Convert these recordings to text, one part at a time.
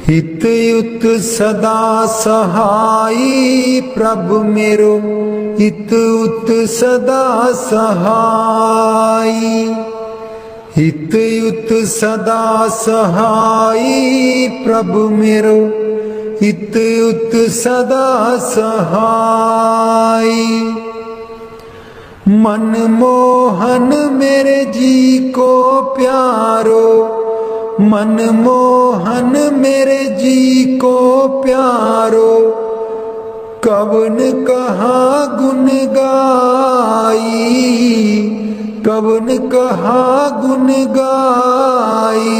हित युत सदा सहाई प्रभु मेरो, हित उत सदा सहाई। हित युत सदा सहाई प्रभु मेरो, हित उत सदा सहाई। मनमोहन मेरे जी को प्यारो, मनमोहन मेरे जी को प्यारो, कवन कहा गुण गाई, कवन कहा गुण गाई,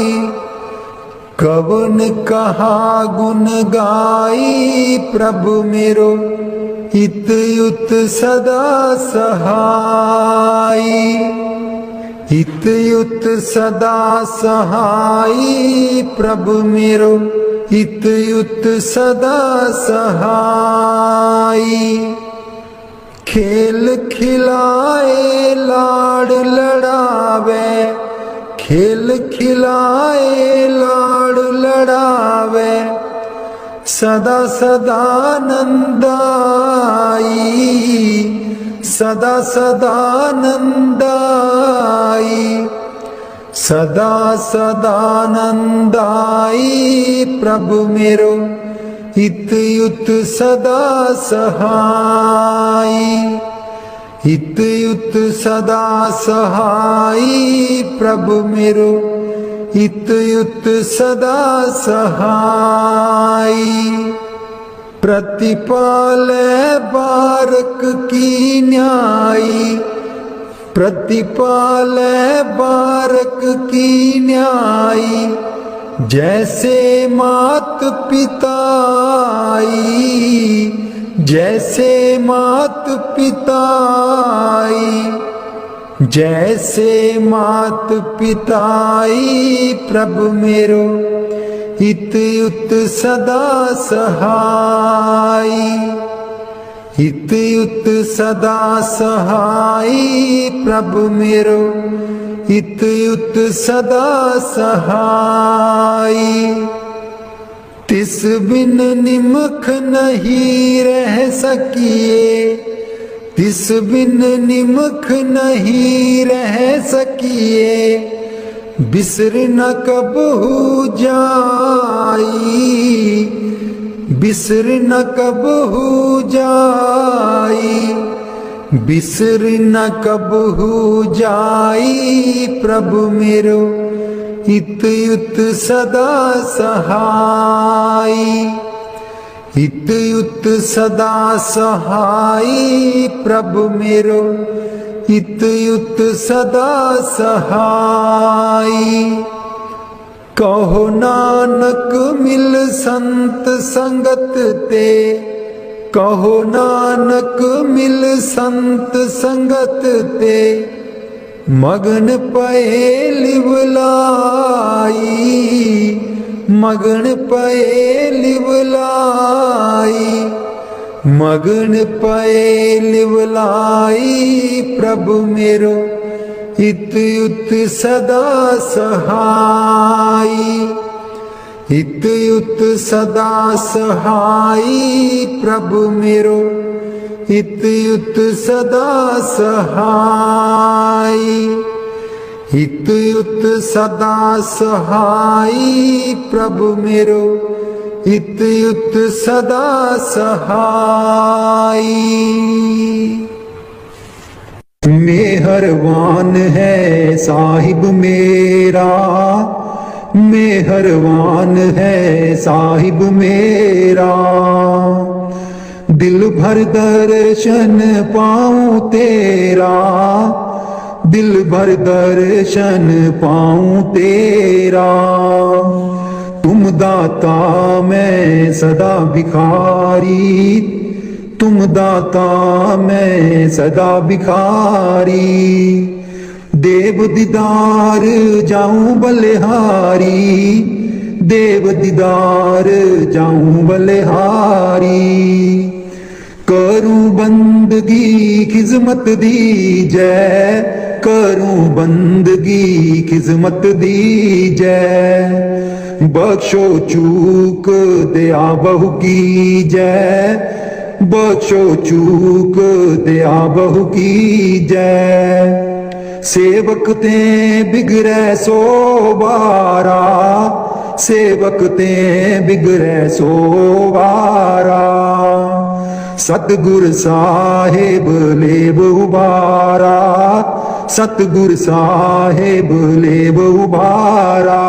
कवन कहा गुण गाई प्रभु मेरो, हित युत सदा सहाई। हित युत सदा सहाई प्रभु मेरो, हित युत सदा सहाई। खेल खिलाए लाड लड़ावे, खेल खिलाए लाड लड़ावे, सदा सदा नंदाई, सदा सदा नंदाई, सदा सदा नंदाई प्रभु मेरो, हित युत सदा सहाई। हित युत सदा सहाई प्रभु मेरो, हित युत सदा सहाई। प्रतिपाले बारक की न्यायी, प्रतिपाले बारक की न्यायी, जैसे मात पिताई, जैसे मात पिताई, जैसे मात पिताई प्रभु मेरो, हित युत सदा सहाई। हित युत सदा सहाई प्रभु मेरो, हित युत सदा सहाई। तिस बिन निमख नहीं रह सकिए, तिस बिन निमख नहीं रह सकिए, बिसर न कबहू जाई, बिसर न कबहू जाई, बिसर न कबहू जाई प्रभु मेरो, हित युत सदा सहाई। हित युत सदा सहाई प्रभु मेरो, हित युत सदा सहाई। कहो नानक मिल संत संगत ते, कहो नानक मिल संत संगत ते, मगन पए लिवलाई, मगन पए लिवलाई, मगन पए लिवलाई प्रभु मेरो, हित युत सदा सहाई। हित युत सदा सहाई प्रभु मेरो, हित युत सदा सहाई। हित युत सदा सहाई प्रभु मेरो, हित युत सदा सहाई। मेहरबान है साहिब मेरा, मेहरबान है साहिब मेरा, दिल भर दर्शन पाऊं तेरा, दिल भर दर्शन पाऊं तेरा। तुम दाता मैं सदा भिखारी, तुम दाता मैं सदा भिखारी, देव दीदार जाऊं बलिहारी, देव दीदार जाऊं बलिहारी। करूं बंदगी खिजमत दीजै, करूं बंदगी खिजमत दीजै, बख्शो चूक दया बहु की जय, बख्शो चूक दया बहु की जय। सेवक ते बिगड़े सो बारा, सेवक ते बिगड़े सो बारा। सतगुर साहिब लेब उबारा, सतगुर साहिब लेब उबारा।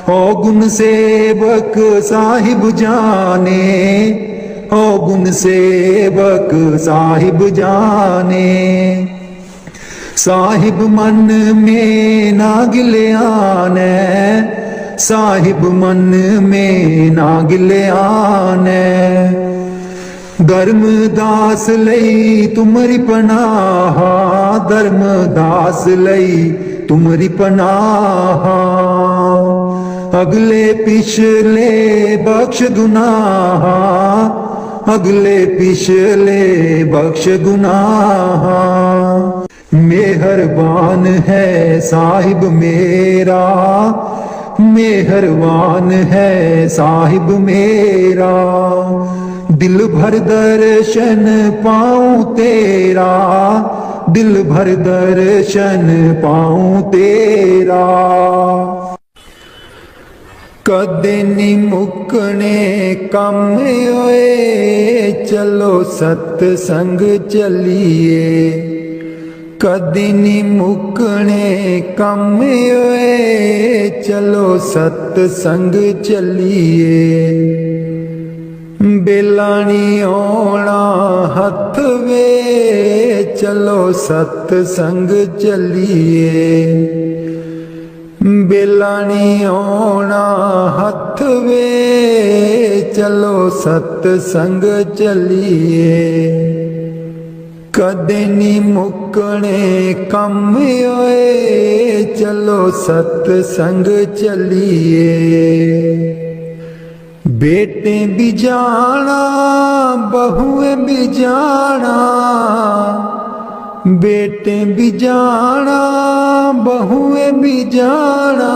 ओ गुण सेवक साहिब जाने, ओ गुण सेवक साहिब जाने। साहिब मन में ना गिल्याने, साहिब मन में ना गिल्याने। धर्मदास लई तुमरी पनाह, धर्मदास लई तुमरी पनाह। अगले पिछले बख्श गुनाह, अगले पिछले बख्श गुनाह। मेहरबान है साहिब मेरा, मेहरबान है साहिब मेरा। दिल भर दर्शन पाऊं तेरा, दिल भर दर्शन पाऊं तेरा। कदे नी मुकने कम होए, चलो सतसंग चलिए। कदे नी मुकने कम होए, चलो सतसंग चलिए। बेलानी आना हथ वे, चलो सतसंग चलिए। बेलानी आना हथ वे, चलो सतसंग चलिए। कदे नी मुकने कम होए, चलो सतसंग चलिए। बेटे भी जाना बहुएं भी जाना, बेटे भी जाना बहुएं भी जाना।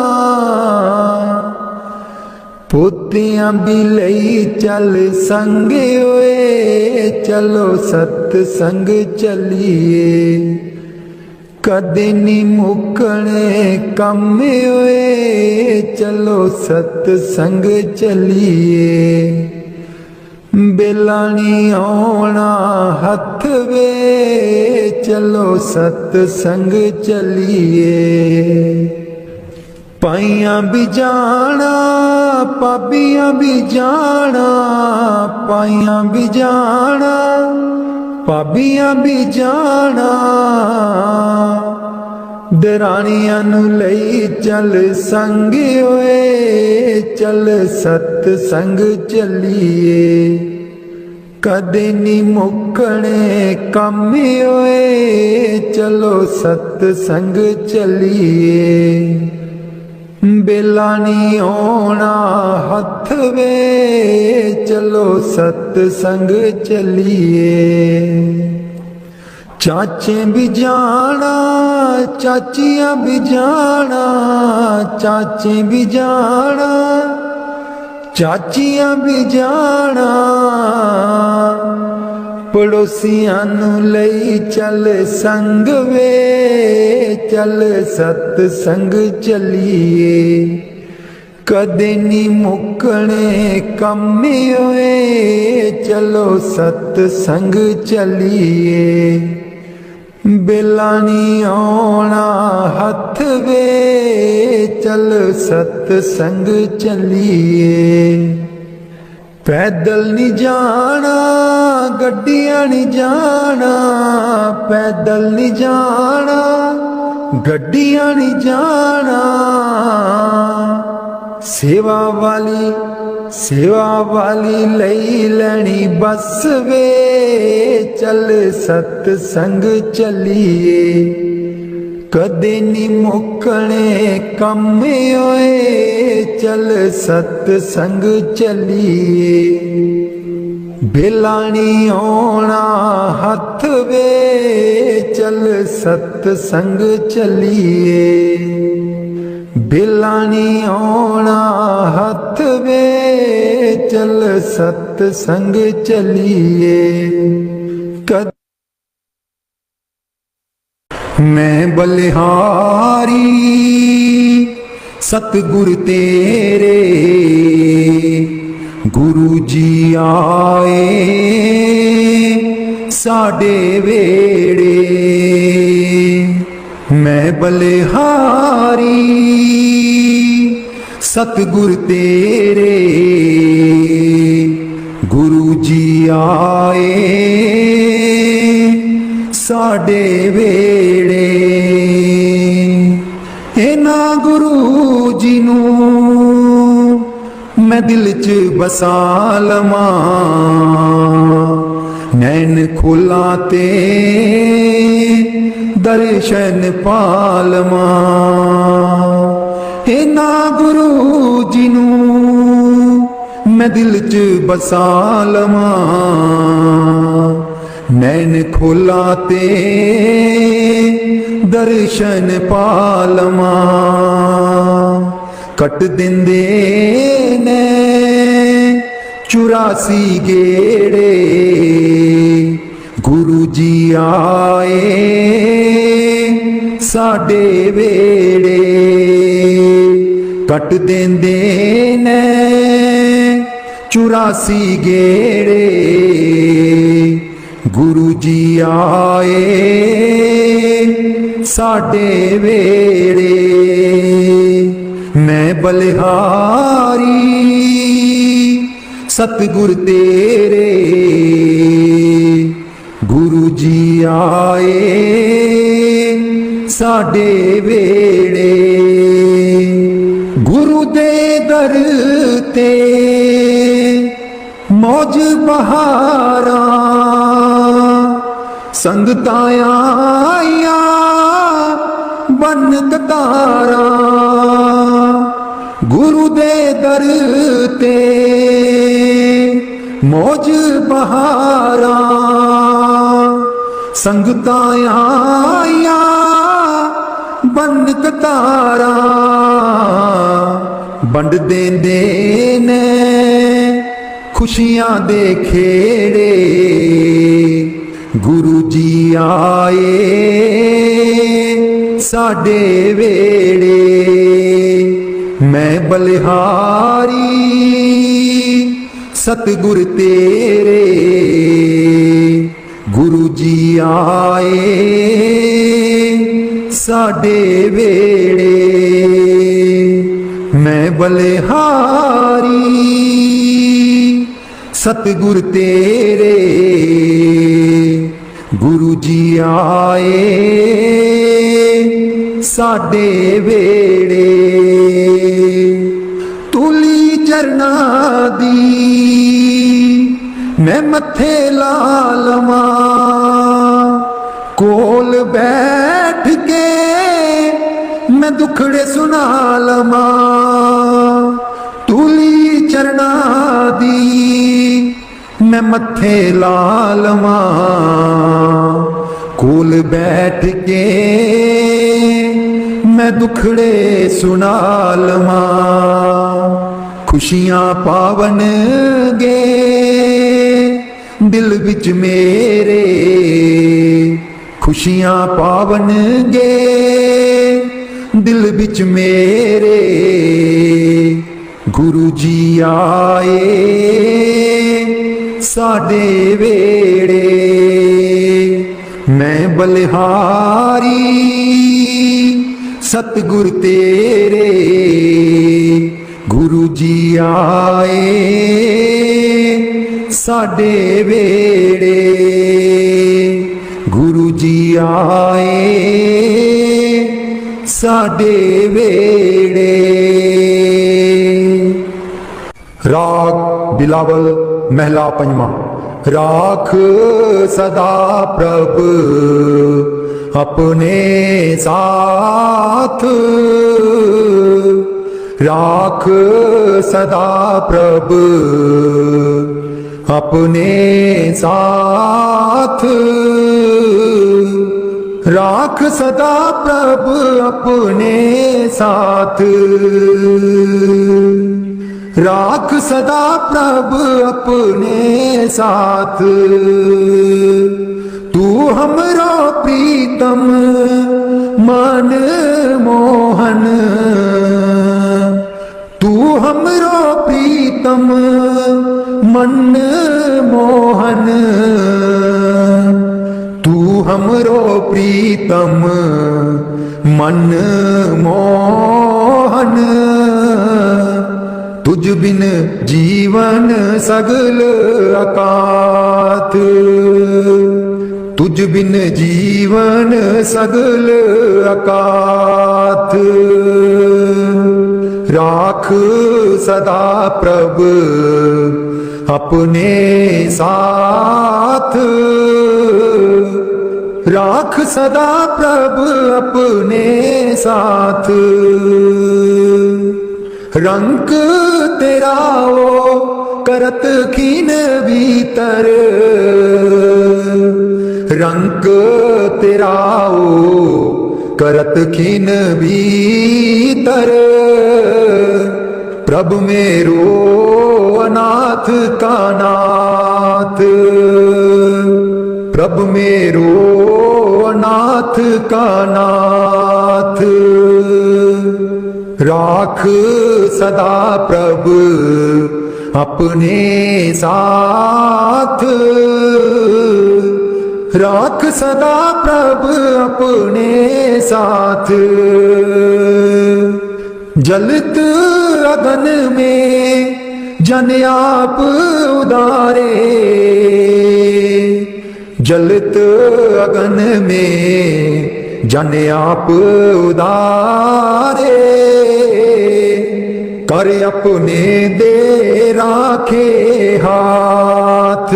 पोतियां भी लई चल संगे होए, चलो सतसंग चलिए। कदे नी मुकने कम होए, चलो सतसंग चलिए। बेलानी आना हथ वे, चलो सतसंग चलिए। पाइयां भी जाना पाबियां भी जाना, पाइयां भी जाना पाबियां भी जाना। दरानियां नू लई चल संग होए, चल सतसंग चलिए। कदे नी मुकने कम होए, चलो सतसंग चलिए। बेलानी आना हथ वे, चलो सतसंग चलिए। चाचे भी जाना चाचियां भी जाना, चाचे भी जाना चाचियां भी जाना। पड़ोसियां नू लई चल संग वे, चल सतसंग चलिए। कदे नी मुकने कम होए, चलो सतसंग चलिए। बेलानी आना हथ वे, चल सतसंग चलिए। पैदल नहीं जाना गड्डियां नहीं जाना, पैदल नहीं जाना गड्डियां नहीं जाना। सेवा वाली लई लैनी बस वे, चल सतसंग चलिए। कदे नी मुकने कम होए, चल सतसंग चलिए। बेलानी आना हथ वे, चल सतसंग चलिए। बेला नहीं आना हथ वे चल सतसंग चलिए कद मैं बलिहारी सतगुर तेरे गुरु जी आए साडे वेड़े मैं बलिहारी सतगुर तेरे गुरु जी आए साडे वेड़े इना गुरु जी नूं मैं दिल च बसा लवां नैन खोला ते दर्शन पालवा इना गुरु जी नूं मैं दिल च बसा लवां नैन खोला ते दर्शन पालवा कट दिंदे ने 84 गेड़े गुरु जी आए साडे वेड़े कट देंदे ने 84 गेड़े गुरु जी आए साडे वेड़े मैं बलिहारी सतगुर तेरे गुरु जी आए साडे वेड़े गुरु दे दर ते मौज बहारा संगतां आईयां बन कतारा गुरु दे दर ते मौज बहारा संगतां आईयां बन कतारा बंड देंदे ने खुशियां दे खेड़े गुरु जी आए साडे वेड़े मैं बलिहारी सतगुर तेरे गुरु जी आए साडे वेड़े मैं बलिहारी सतगुर तेरे गुरु जी आए साडे वेड़े तुली चरना दी मैं मथे ला लवां कोल बैठ के मैं दुखड़े सुना लवां तुली चरना दी मैं मथे ला लवां कोल बैठ के मैं दुखड़े सुना लवां खुशियां पावन गे दिल विच मेरे खुशियां पावन गे दिल विच मेरे गुरु जी आए साडे वेड़े मैं बलिहारी सतगुर तेरे गुरु जी आए साडे वेड़े गुरु जी आए साडे वेड़े राग बिलावल महला पंजवा राख सदा प्रभ अपने साथ राख सदा प्रभ अपने साथ राख सदा प्रभु अपने साथ, राख सदा प्रभु अपने साथ। तू हमरो प्रीतम मन मोहन, तू हमरो प्रीतम मन मोहन, तू हमरो प्रीतम मन मोहन। तुझ बिन जीवन सगल अकात, तुझ बिन जीवन सगल अकात। राख सदा प्रभु अपने साथ, राख सदा प्रभु अपने साथ। रंग तेरा ओ करत खीन भीतर, रंग तेरा ओ करत खीन भीतर। प्रभु मेरो अनाथ का नाथ, प्रभु मेरो अनाथ का नाथ। राख सदा प्रभु अपने साथ, राख सदा प्रभु अपने साथ। जलत अगन में जन आप उदारे, जलत अगन में जन आप उदारे। कर अपने दे राखे हाथ,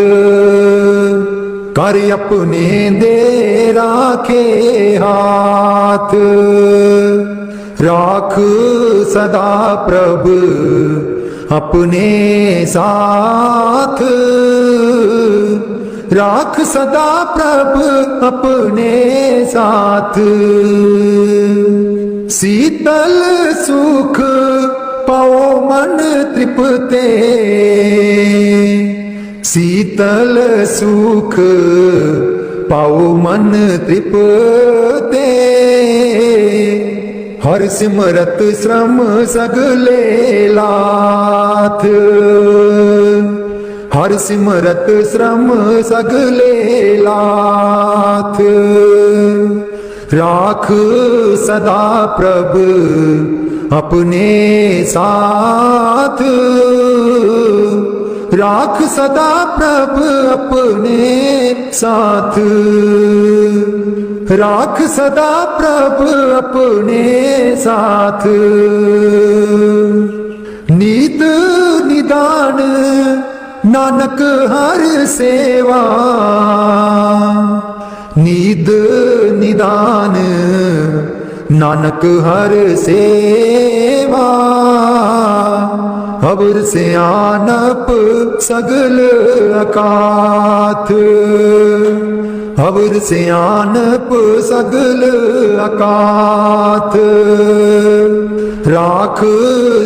कर अपने दे राखे हाथ। राख सदा प्रभु अपने साथ, राख सदा प्रभु अपने साथ। शीतल सुख पाओ मन तृप्ते, शीतल सुख पाओ मन तृप्ते। हर सिमरत श्रम सगले लाथ, हर सिमरत श्रम सगले लाथ। राख सदा प्रभु अपने साथ, राख सदा प्रभु अपने साथ। राख सदा प्रभु अपने साथ। नीत निदान नानक हर सेवा, नीद निदान नानक हर सेवा। अवर से आनप सगल अकाथ, अवर से आनप सगल अकाथ। राख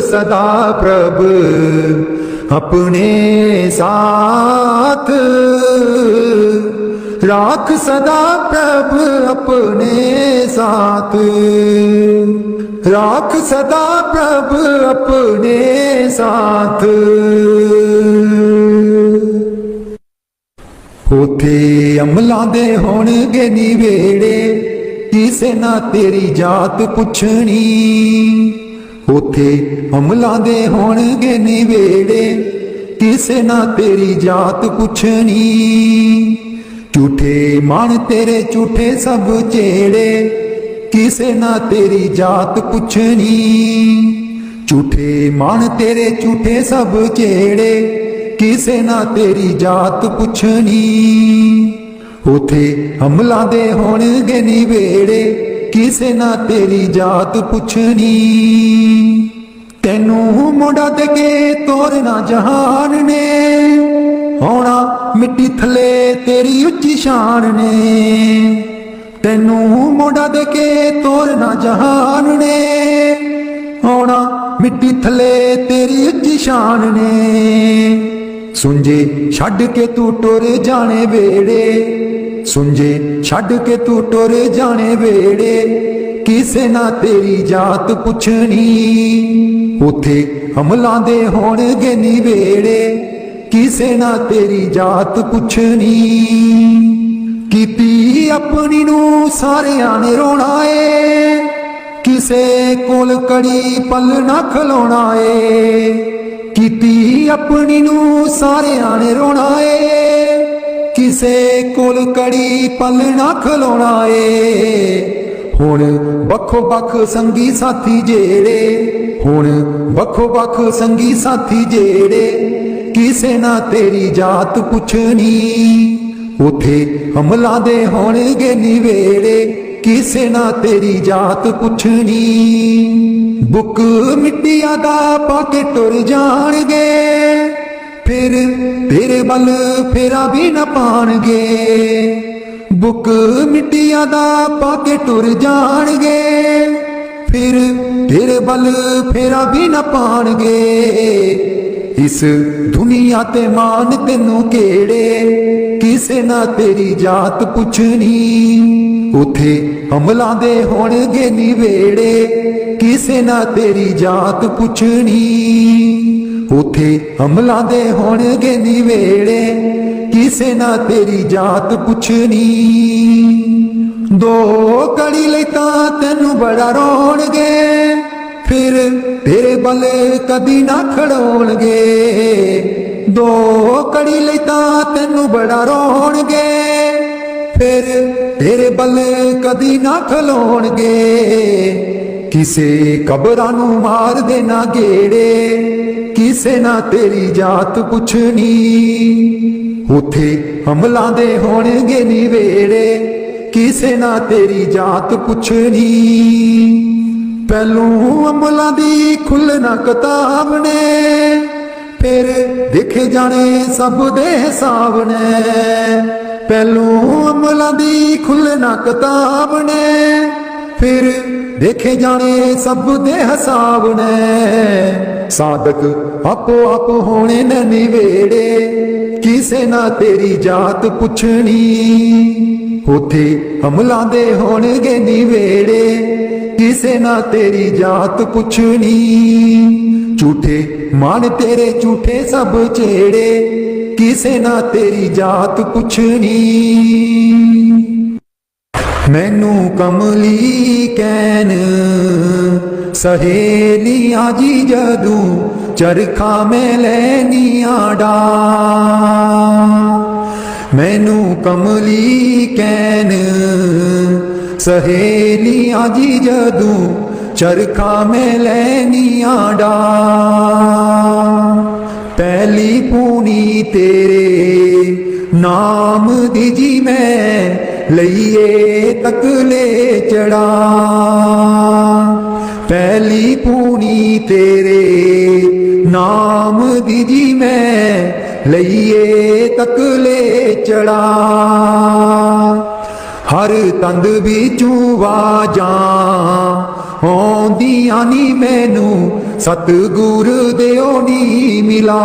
सदा प्रभु अपने साथ, राख सदा प्रभु अपने साथ। राख सदा प्रभु अपने साथ। उथे अमलां दे होणगे निवेड़े, किसे ना तेरी जात पुछनी। उथे अमलां दे होणगे निवेड़े, किसे ना तेरी जात पुछनी। झूठे मन तेरे झूठे सब चेड़े, किसे ना तेरी जात पुछनी। झूठे मन तेरे झूठे सब चेड़े, किसे ना तेरी जात पुछनी। उथे अमलां दे होणगे निवेड़े, किसे ना तेरी जात पुछनी। तेनू मुंडा दे के तोरना जहान ने, होना मिट्टी थले तेरी उच्ची शान ने। तेनू मोड़ा दे के तोरना जहान ने, आना मिट्टी थले तेरी उच्ची शान ने। सुंजे छड़ के तू टुर जाने वेड़े, सुंजे छड़ के तू टुर जाने वेड़े, किसे ना तेरी जात पुछनी, उथे हमलां दे होणगे नी वेड़े, किसे ना तेरी जात पुछनी। कीती अपनी नू सारियां ने रोना ए, किसे कोल कड़ी पल ना खलोना ए। कीती अपनी नू सारियां ने रोना ए, किसे कोल कड़ी पल ना खलोना ए। हुण बखो बख संगी साथी जेड़े, हुण बखो बख संगी साथी जेड़े, किसे ना तेरी जात पुछनी, उथे हमलां दे होणगे नी वेड़े, किसे ना तेरी जात पुछनी। बुक मिट्टिया दा पाके टुर जाणगे, फिर तेरे बल फेरा भी न पाणगे। बुक मिट्टिया दा पाके टुर जाणगे, फिर तेरे बल फेरा भी न पाणगे। इस दुनिया ते मान तेनू केड़े, किसे ना तेरी जात पुछनी, उथे हमलां दे होणगे नी वेड़े, किसे ना तेरी जात पुछनी। उथे हमलां दे होणगे नी वेड़े, किसे ना तेरी जात पुछनी। दो कड़ी लई तां तैनू बड़ा रोणगे, फिर तेरे बल कदी ना खड़ोणगे। दो कड़ी लई तां तैनू बड़ा रोणगे, फिर तेरे बल कदी ना खलोणगे। किसे कबरां नू मार देना गेड़े, किसे ना तेरी जात पुछनी, उथे हमलां दे होणगे नी वेड़े, किसे ना तेरी जात पुछनी। पहलू अमलां दी खुलना किताब ने, फिर देखे जाने सब दे हिसाब ने। पहलू अमलां दी खुलना किताब ने, फिर देखे जाने सब दे हिसाब ने। साधक आपो आप होने न निवेड़े, किसे ना तेरी जात पुछनी, उथे हमलां दे होणगे नी वेड़े, किसे ना तेरी जात पुछनी। झूठे मान तेरे झूठे सब चेड़े, किसे ना तेरी जात पुछनी। मैनू कमली कैन सहेलियां जी जदू, चरखा में लैनियां डा। मैनू कमली कैन सहेलियां जी जदू, चरखा में लैनियां डा। पहली पूनी तेरे नाम दी जी मैं, लईए तकले चढ़ा। पहली पूनी तेरे नाम दी जी मैं, लईए तकले चढ़ा। हर तंद बिचू वाजा आउंदियां नी मैनू, सतगुर देओ नी मिला।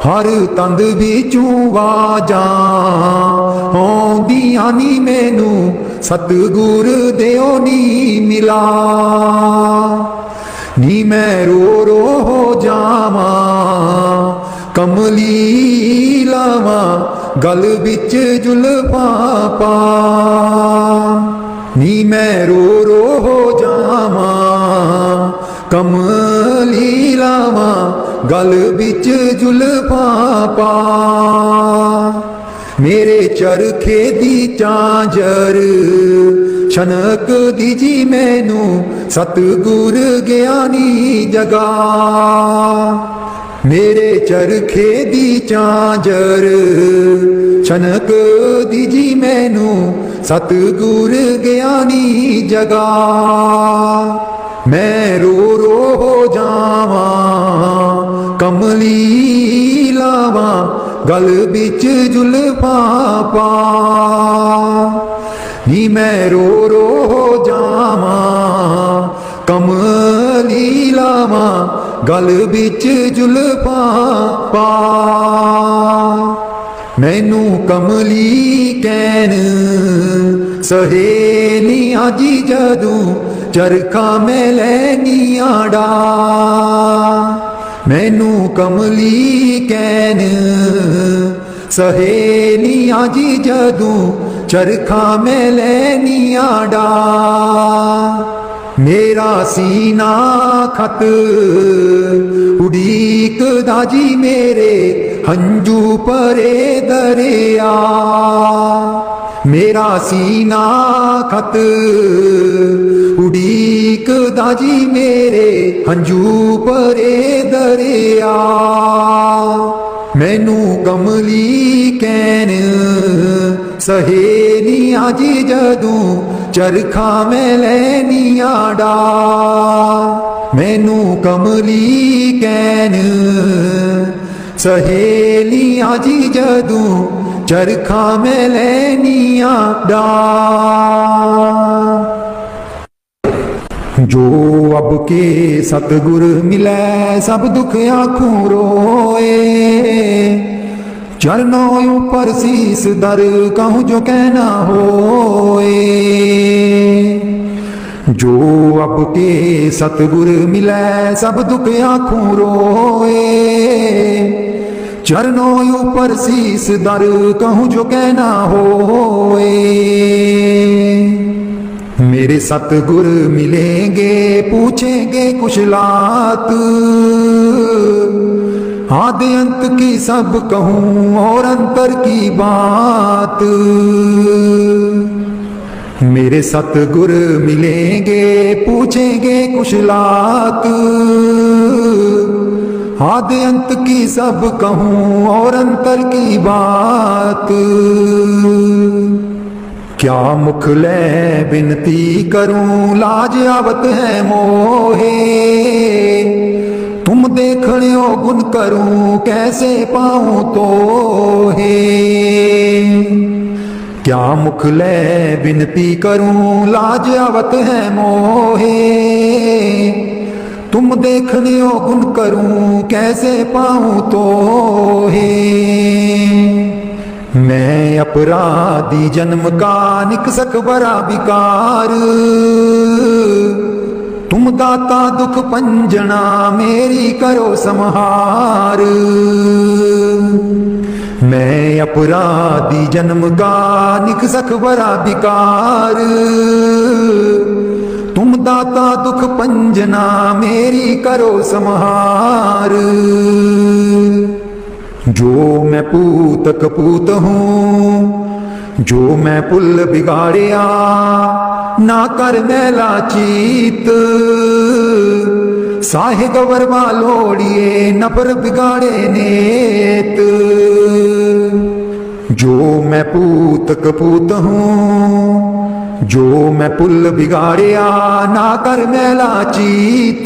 हर तंद बिचू वाजा आउंदियां नी मैनू, सतगुर देओ नी मिला। नी मैं रो रो हो जावा, कमली लावा गल बिच जुल्फां पा। नी मैं रो रो हो जावा, कमली लावा गल बिच जुल्फां पा। मेरे चरखे दी झांझर छनक दी जी मैनू, सतगुर ज्ञानी जगा। मेरे चरखे दी झांझर छनक दी जी मैनू, सतगुर ज्ञानी जगा। मैं रो रो हो जावा, कमली लावा गल बिच जुल्फां पा। नी मैं रो रो जावा कमली लावा गल बिच जुल्फा पा मैनू कमली कैन सहेलियां जी जदू चरखा मैं लैनिया डा मैनू कमली कैन सहेलियां जी जदू चरखा मैं लैनिया डा मेरा सीना खत उड़ीक दाजी मेरे हंजू परे दरिया मेरा सीना खत उड़ीक दाजी मेरे हंजू परे दरिया मैनू कमली कैन सहेलियां जी जदू चरखा मैं लैनिया डा मैनू कमली कैन सहेलियां जी जदू चरखा मैं लैनिया डा जो अब के सतगुर मिलै सब दुख आखूं रोए चरणों ऊपर शीस दर कहूँ जो कहना होए जो अब के सतगुर मिलै सब दुख आखूं रोए चरणों ऊपर शीस दर कहूँ जो कहना होए मेरे सतगुर मिलेंगे पूछेंगे कुशलात आदि अंत की सब कहूँ और अंतर की बात मेरे सतगुर मिलेंगे पूछेंगे कुशलात आदि अंत की सब कहूँ और अंतर की बात क्या मुख ले विनती करूं लाज आवत है मोहे तुम देखने हो गुण करूं कैसे पाऊं तो है क्या मुख ले विनती करूं लाज आवत है मोहे तुम देखने हो गुण करूं कैसे पाऊं तो है मैं अपराधी जन्म का निकसक बरा विकार तुम दाता दुख पंजना मेरी करो संहार मैं अपराधी जन्म का निकसक बरा विकार तुम दाता दुख पंजना मेरी करो संहार जो मैं पूत कपूत हूँ जो मैं पुल बिगाड़िया ना कर मैला चीत साहे गवर वालोड़िए नफर बिगाड़े नेत जो मैं पूत कपूत हूँ जो मैं पुल बिगाड़िया ना कर मैला चीत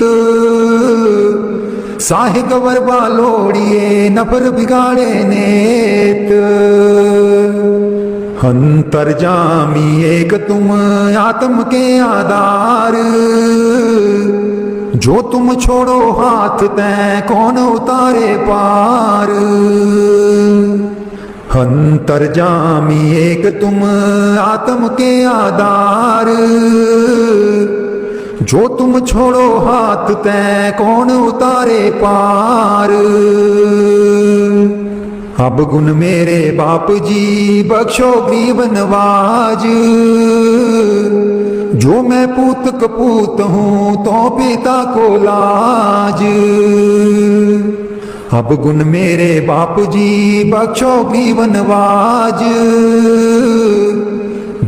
साहे गवर वालोड़िए नफर बिगाड़े नेत अंतर्जामी एक तुम आत्म के आधार जो तुम छोड़ो हाथ तै कौन उतारे पार अंतर्जामी एक तुम आत्म के आधार जो तुम छोड़ो हाथ तै कौन उतारे पार अब गुण मेरे बाप जी बख्शो गरीब नवाज जो मैं पूत कपूत हूँ तो पिता को लाज अब गुण मेरे बाप जी बख्शो गरीब नवाज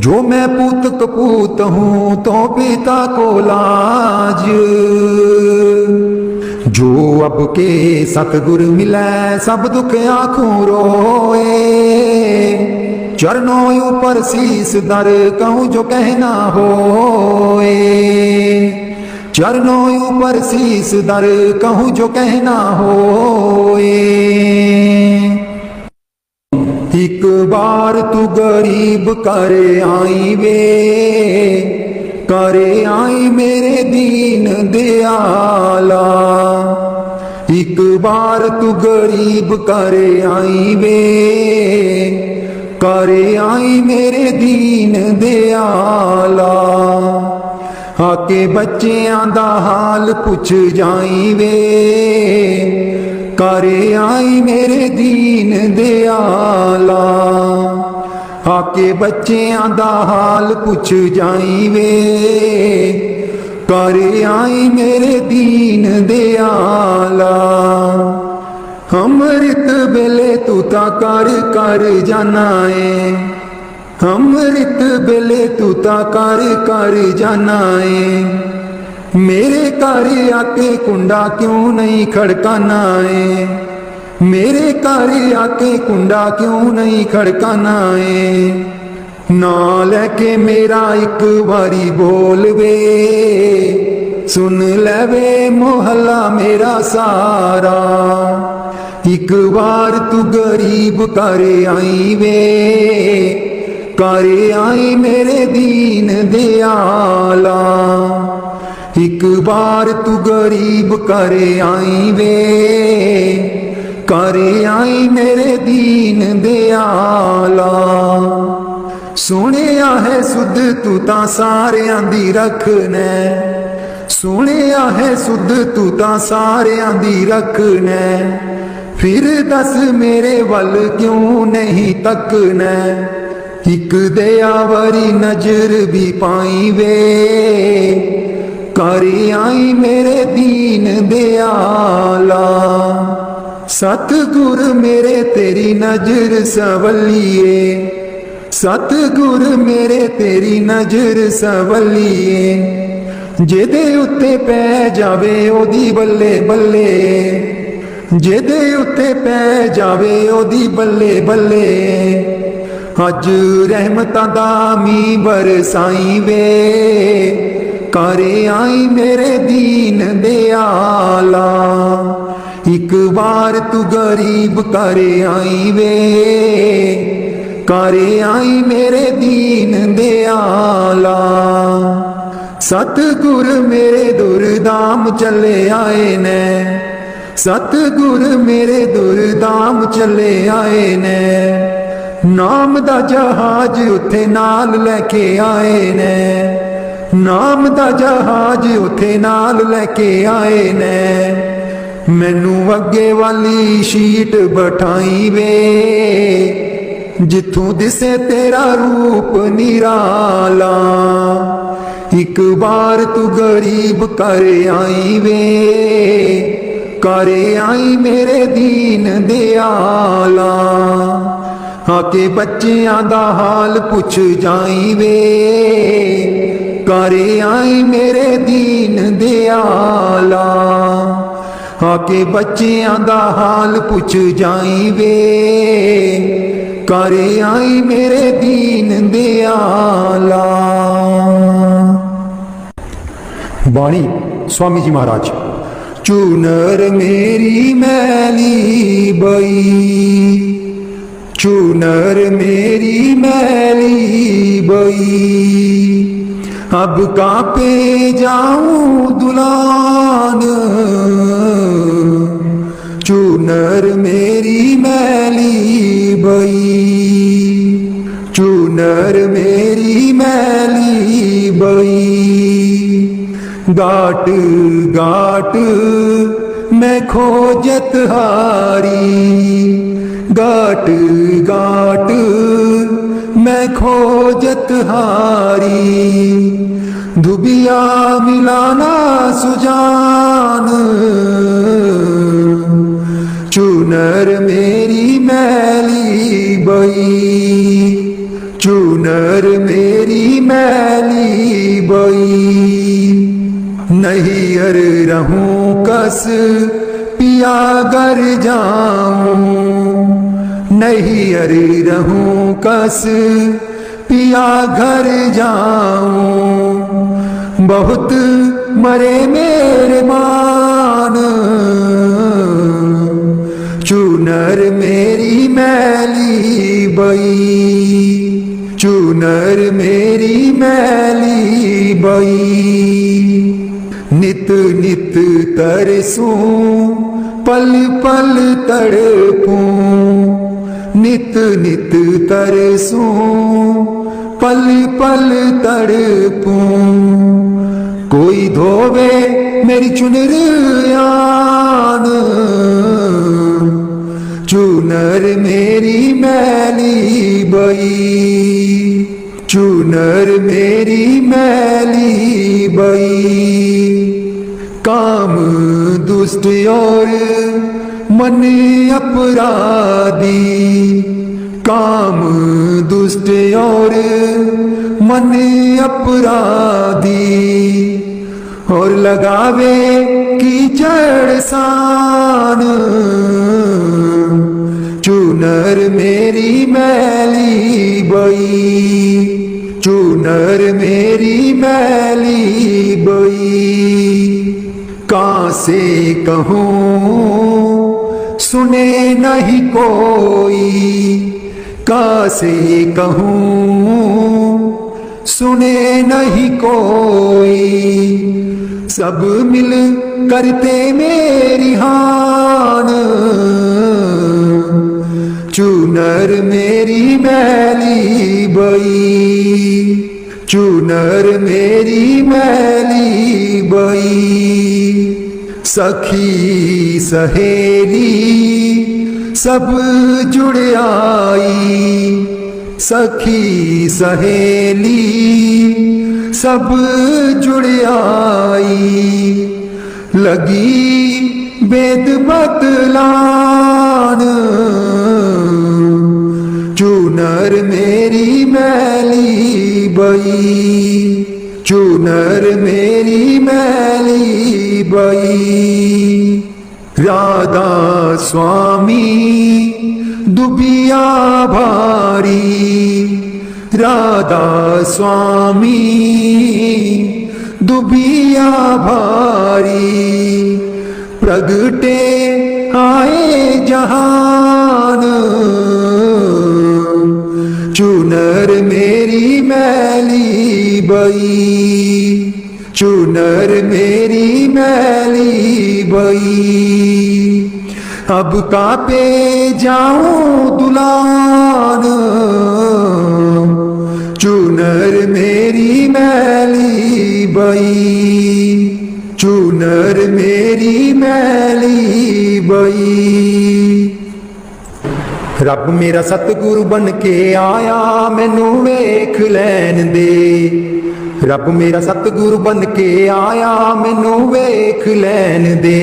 जो मैं पूत कपूत हूँ तो पिता को लाज जो अब के सतगुर मिलै सब दुख आँखों रोए चरणों ऊपर शीस दर कहूँ जो कहना होए चरणों ऊपर शीस दर कहूँ जो कहना होए एक बार तू गरीब कर आई वे, करे आई मेरे दीन दयाला। एक बार तू गरीब कर आई वे, करे आई मेरे दीन दयाला। आके बच्चियां दा हाल पुछ जाई वे, करे आई मेरे दीन दयाला। आके बच्चियां दा हाल पुछ जाई वे, करे आई मेरे दीन दयाला। अमृत बेले तू ता कर कर जाना है, अमृत बेले तू ता कर जाना है। मेरे घर आके कुंडा क्यों नहीं खड़काना है, मेरे घर आके कुंडा क्यों नहीं खड़काना है। ना लेके मेरा एक बारी बोल वे, सुन लेवे मोहल्ला मेरा सारा। एक बार तू गरीब कर आई वे, करे आई मेरे दीन दयाला। एक बार तू गरीब कर आई वे, करे आई मेरे दीन दयाला। सुनिया है सुध तू ता सारियां दी रखने, सुनिया है सुध तू ता सारियां दी रखने। फिर दस मेरे वल क्यों नहीं तकने, एक दयावरी नजर भी पाई वे, करे आई मेरे दीन दयाला। सतगुर मेरे तेरी नजर सवलिए, सतगुर मेरे तेरी नजर सवलिए। जेदे उत्ते पै जावे ओदी बल्ले बल्ले, जेदे उत्ते पै जावे ओदी बल्ले बल्ले। अज रहमतां दा मीं बरसाई वे, करे आई मेरे दीन दयाला। एक बार तू गरीब कर आई वे, करे आई मेरे दीन दयाला। सतगुर मेरे दुर्दाम चले आए ने, सतगुर मेरे दुर्दाम चले आए ने। नाम दा जहाज उथे नाल लेके आए ने, नाम दा जहाज उथे नाल लेके आए ने। मैनू अगे वाली शीट बिठाई वे, जिथों दिसे तेरा रूप निराला। एक बार तू गरीब कर आई वे, करे आई मेरे दीन दयाला। आके बच्चियां दा हाल पुछ जाई वे, करे आई मेरे दीन दयाला। आके बच्चियां दा हाल पुछ जाई वे, करे आई मेरे दीन दयाला। बाणी स्वामी जी महाराज। चूनर मेरी मैली बई, चूनर मेरी मैली बई। अब कांपे जाऊं दुलान, चूनर मेरी मैली बई, चूनर मेरी मैली बई। गाट गाट मैं खोजत हारी, गाट गाट मैं खोजत हारी। धुबिया मिलाना सुजान, चूनर मेरी मैली बई, चूनर मेरी मैली बई। नहीं अर रहूं कस पिया घर जाऊं, नहीं अर रहूं कस पिया घर जाऊं। बहुत मरे मेरे मान, चूनर मेरी मैली बई, चूनर मेरी मैली बई, नित नित तरसूं पल पल तड़पूं, नित नित तरसूं पल पल तड़पूं। कोई धोवे मेरी चुनर आन, चूनर मेरी मैली बई, चूनर मेरी मैली बई। काम दुष्ट और मन अपराधी, काम दुष्ट और मन अपराधी, और लगावे कीचड़ सान, चूनर मेरी मैली बई, चूनर मेरी मैली बई। कहाँ से कहूँ सुने नहीं कोई, कहाँ से कहूँ सुने नहीं कोई, सब मिल करते मेरी हान, चूनर मेरी मैली बई, चूनर मेरी मैली बई। सखी सहेली सब जुड़ आई, सखी सहेली सब जुड़ आई, लगी वेद बतलान, चूनर मेरी मैली बई, चूनर मेरी मैली बई। राधा स्वामी दुबिया भारी, राधा स्वामी दुबिया भारी, प्रगटे आए जहान, चूनर मेरी मैली बई, चूनर मेरी मैली बई। अब कापे जाऊं दुलान, चूनर मेरी मैली बई, चूनर मेरी मैली बई। रब मेरा सतगुरु बन के आया मैनू वेख लैन दे, रब मेरा सतगुरु बन के आया मैनू वेख लैन दे,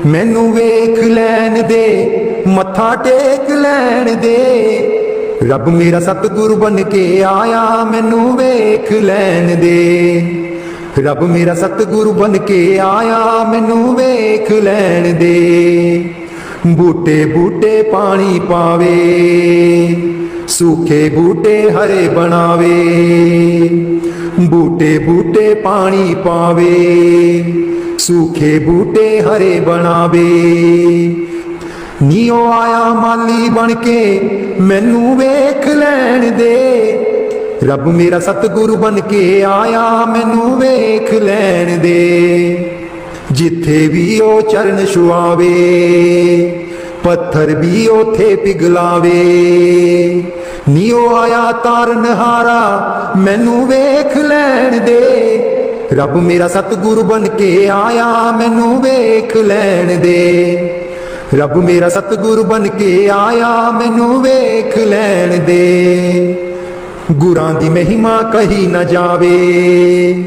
मैनू वेख लैन दे मत्था टेक लैन दे। रब मेरा सतगुरु बन के आया मैनू वेख लैन दे, रब मेरा सतगुरु बन के आया मैनू वेख लैन दे। बूटे बूटे पानी पावे, सूखे बूटे हरे बनावे, बूटे बूटे पानी पावे, सूखे बूटे हरे बनावे। नीओ आया माली बन के मैनू वेख लैन दे, रब मेरा सतगुरु बन के आया मैनू वेख लैन दे। जिथे भी ओ चरण छुआवे, पत्थर भी ओथे पिघलावे। नीओ आया तारनहारा मैनू वेख लैन दे, रब मेरा सतगुरु बन के आया मैनू वेख लैन दे, रब मेरा सतगुरु बन के आया मैनू वेख लैन दे। गुरां दी महिमा कही न जावे,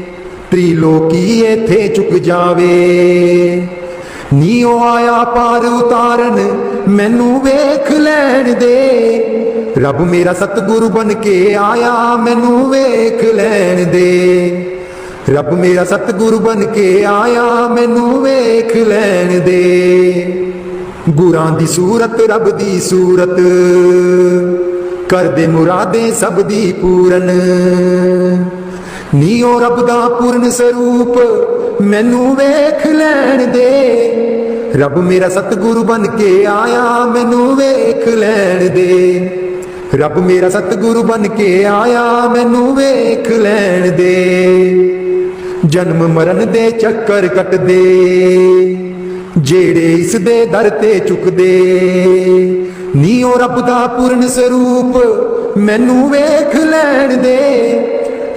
त्रिलोकी इथे चुक जावे। नीओ आया पार उतारन मैनू वेख लैन दे, रब मेरा सतगुरु बन के आया मैनू वेख लैन दे, रब मेरा सतगुरु बन के आया मैनू वेख लैन दे। गुरां दी सूरत रब दी सूरत, कर दे मुरादे सब दी पूरन। नीओ रब दा पूर्ण स्वरूप मैनू वेख लैन दे, रब मेरा सतगुरु बन के आया मैनू वेख लैन दे, रब मेरा सतगुरु बन के आया मैनू वेख लैण दे जन्म मरण दे चक्कर कट दे जेड़े इस दे दर ते चुकदे नी ओ रब दा पूर्ण स्वरूप मैनू वेख लैण दे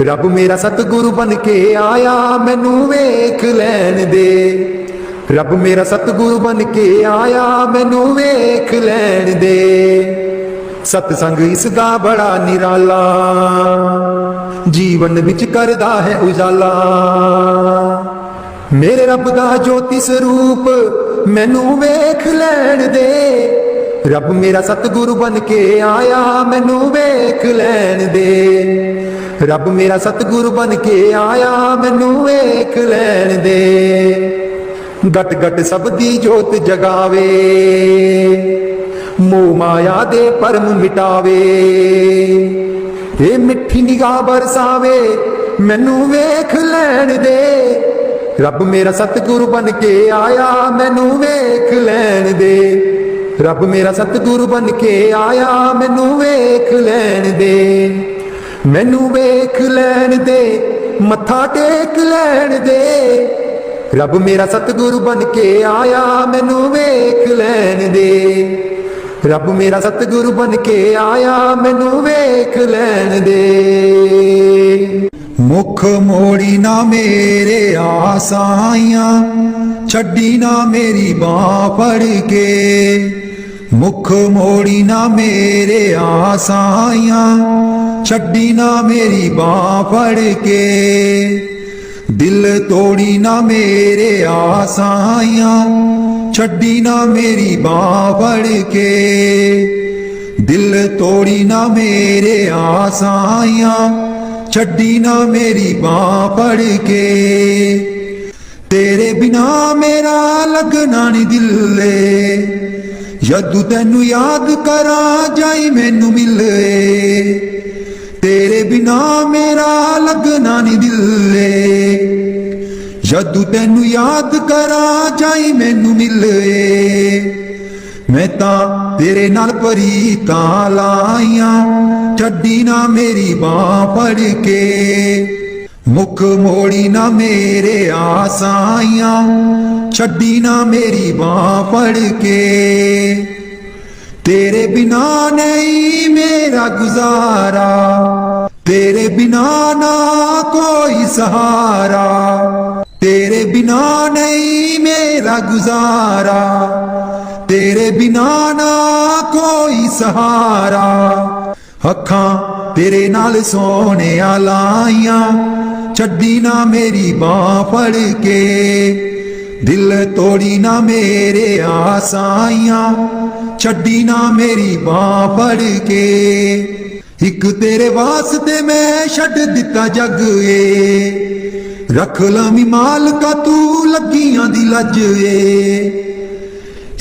रब मेरा सतगुरु बन के आया मैनू वेख लैण दे रब मेरा सतगुरु बन के आया मैनू वेख लैण दे सतसंग इसदा बड़ा निराला जीवन विच करदा है उजाला मेरे रब दा ज्योति स्वरूप मैनू वेख लैण दे रब मेरा सतगुरु बन के आया मैनू वेख लैण दे रब मेरा सतगुरु बन के आया मैनू वेख लैण दे गट गट सब दी जोत जगावे मोह माया दे परम मिटावे ए मिठी निगाह बरसावे मैनू वेख लैण दे रब मेरा सतगुरु बन के आया मैनू वेख लैण दे रब मेरा सतगुरु बन के आया मैनू वेख लैण दे मैनू वेख लैण दे मत्था टेक लैण दे रब मेरा सतगुरु बन के आया मैनू वेख लैण दे रब मेरा सतगुरु बन के आया मैनू वेख लैण दे मुख मोड़ी ना मेरे आसाइयां छड्डी ना मेरी बांह फड़ के मुख मोड़ी ना मेरे आसाइयां छड्डी ना मेरी बांह फड़ के दिल तोड़ी ना मेरे आसाइयां छड्डी ना मेरी बांह फड़ के दिल तोड़ी ना मेरे आसाइयां छड्डी ना मेरी बांह फड़ के तेरे बिना मेरा लगना नहीं दिले जदू तैनू याद करा जाई मैनू मिले तेरे बिना मेरा लगना नहीं दिले जदू तैनू याद करा जाई मैनू मिले मैं तां तेरे नाल परीता लाइयां छड्डी ना मेरी बांह फड़ के मुख मोड़ी ना मेरे आसाइयां छड्डी ना मेरी बांह फड़ के तेरे बिना नहीं मेरा गुजारा तेरे बिना ना कोई सहारा तेरे बिना नहीं मेरा गुजारा तेरे बिना ना कोई सहारा अखां तेरे नाल सोने लाइयां छड्डी ना मेरी बांह फड़ के दिल तोड़ी ना मेरे आसाइयां छड्डी ना मेरी बांह फड़ के एक तेरे वास्ते मैं छड्ड दिता जग ए रख लमी मालका तू लगियां दी लज ए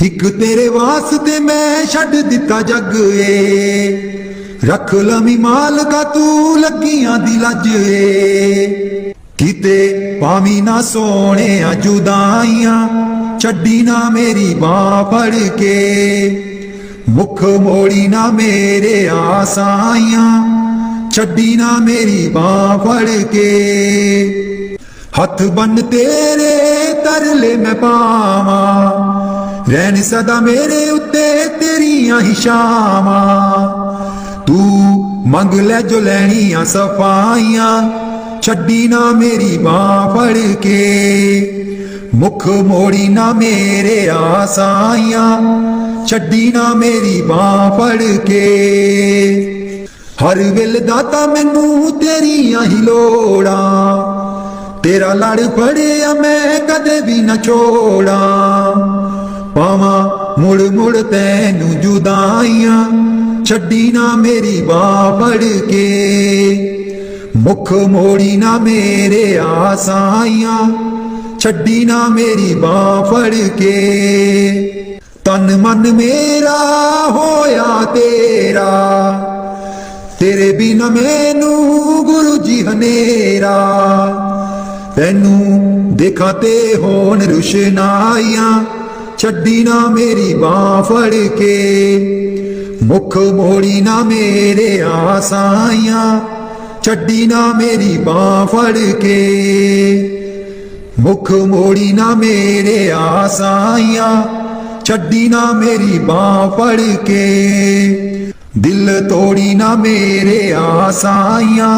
एक तेरे वास्ते मैं छड्ड दिता जग ए रख लमी मालका तू लगियां दी लज ए किते पावी ना सोने जुदाइयां छड्डी ना मेरी बांह फड़ के मुख मोड़ी ना मेरे आसाइयां छड्डी ना मेरी बांह फड़ के हथ बन तेरे तरले मैं पावा रहन सदा मेरे उत्ते तेरियां ही शामा तू मंग ले जो लैनियां सफाइयां छड्डी ना मेरी बांह फड़ के मुख मोड़ी ना मेरे आसाइयां छड्डी ना मेरी बांह फड़ के हर वेले दाता मैनू तेरियां ही लोड़ा तेरा लड़ फड़िया मैं कदे भी न छोड़ा पावा मुड़ मुड़ तैनू जुदाइयां छड्डी ना मेरी बांह फड़ के मुख मोड़ी ना मेरे आसाइयां छड्डी ना मेरी बांह फड़ के तन मन मेरा होया तेरा तेरे बिना मैनू गुरु जी हनेरा तैनू देखा ते होन रुशनाइयां छड्डी ना मेरी बांह फड़ के मुख मोड़ी ना मेरे आसाइयां, छड्डी ना मेरी बां फड़ के। मुख मोड़ी ना मेरे आसाइयां, छड्डी ना मेरी बां फड़ के। दिल तोड़ी ना मेरे आसाइयां,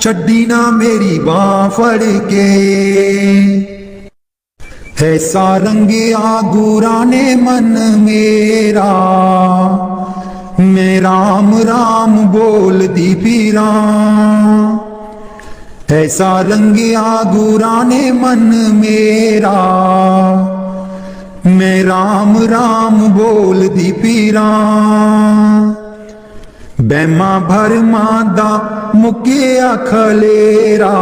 छड्डी ना मेरी बां फड़ के। ऐसा रंगिया गुरा ने मन मेरा, मैं राम राम बोलदी फिरा। ऐसा रंगिया गुरा ने मन मेरा, मैं राम राम बोलदी फिरा। बैमा भरमा दा मुकिया खलेरा,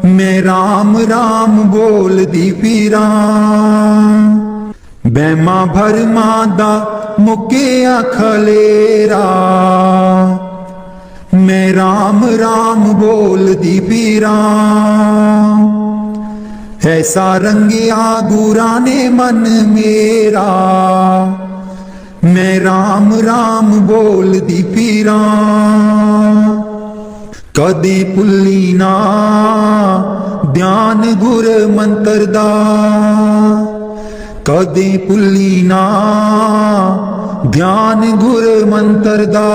मैं राम राम बोलदी फिरा। बैमा भरमा दा मुकिया खलेरा, मैं राम राम बोलदी फिरा। ऐसा रंगिया गुरा ने मन मेरा, मैं राम राम बोलदी फिरा। कदे भुल्ली ना ध्यान गुर मंत्र दा, कदे भुल्ली ना ध्यान गुर मंत्र दा।